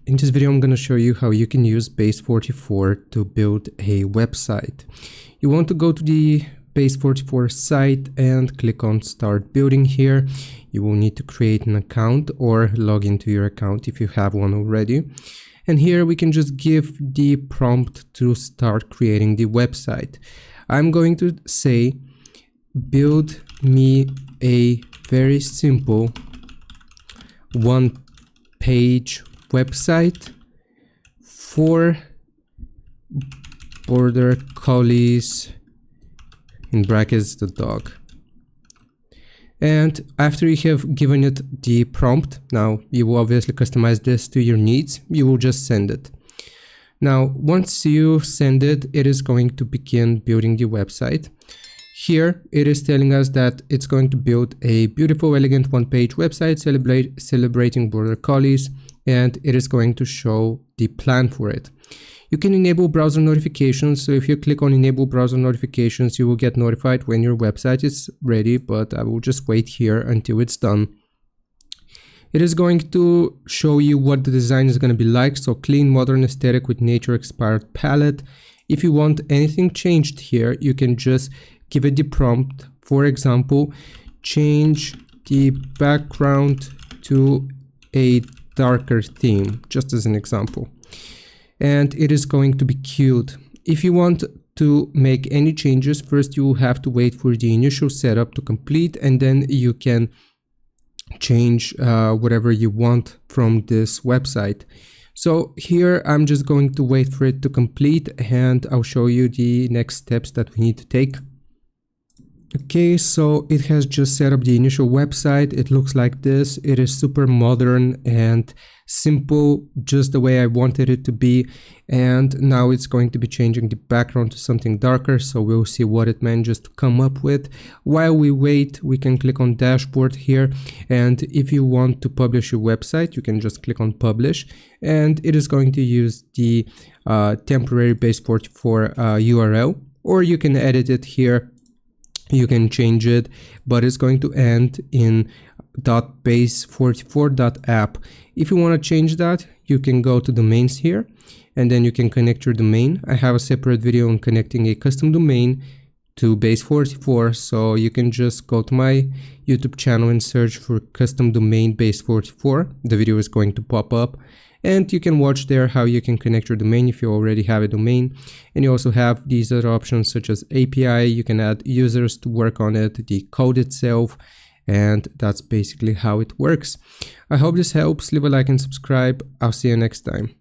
In this video, I'm going to show you how you can use Base44 to build a website. You want to go to the Base44 site and click on Start Building here. You will need to create an account or log into your account if you have one already. And here we can just give the prompt to start creating the website. I'm going to say, build me a very simple one-page website for border collies, in brackets the dog. And after you have given it the prompt, now you will obviously customize this to your needs. You will just send it. Now once you send it, it is going to begin building the website. Here it is telling us that it's going to build a beautiful, elegant one-page website celebrating border collies, and it is going to show the plan for it. You can enable browser notifications, so if you click on enable browser notifications, you will get notified when your website is ready, but I will just wait here until it's done. It is going to show you what the design is going to be like, so clean, modern aesthetic with nature-inspired palette. If you want anything changed here, you can just give it the prompt. For example, change the background to a darker theme, just as an example. And it is going to be queued. If you want to make any changes, first you will have to wait for the initial setup to complete, and then you can change whatever you want from this website. So here I'm just going to wait for it to complete, and I'll show you the next steps that we need to take. Okay, so it has just set up the initial website. It looks like this. It is super modern and simple, just the way I wanted it to be. And now it's going to be changing the background to something darker, so we'll see what it manages to come up with. While we wait, we can click on dashboard here, and if you want to publish your website, you can just click on publish, and it is going to use the temporary Base44 URL, or you can edit it here. You can change it, but it's going to end in .base44.app. If you want to change that, you can go to domains here, and then you can connect your domain. I have a separate video on connecting a custom domain to Base44, so you can just go to my YouTube channel and search for custom domain Base44. The video is going to pop up, and you can watch there how you can connect your domain if you already have a domain. And you also have these other options such as API. You can add users to work on it, the code itself, and that's basically how it works. I hope this helps. Leave a like and subscribe. I'll see you next time.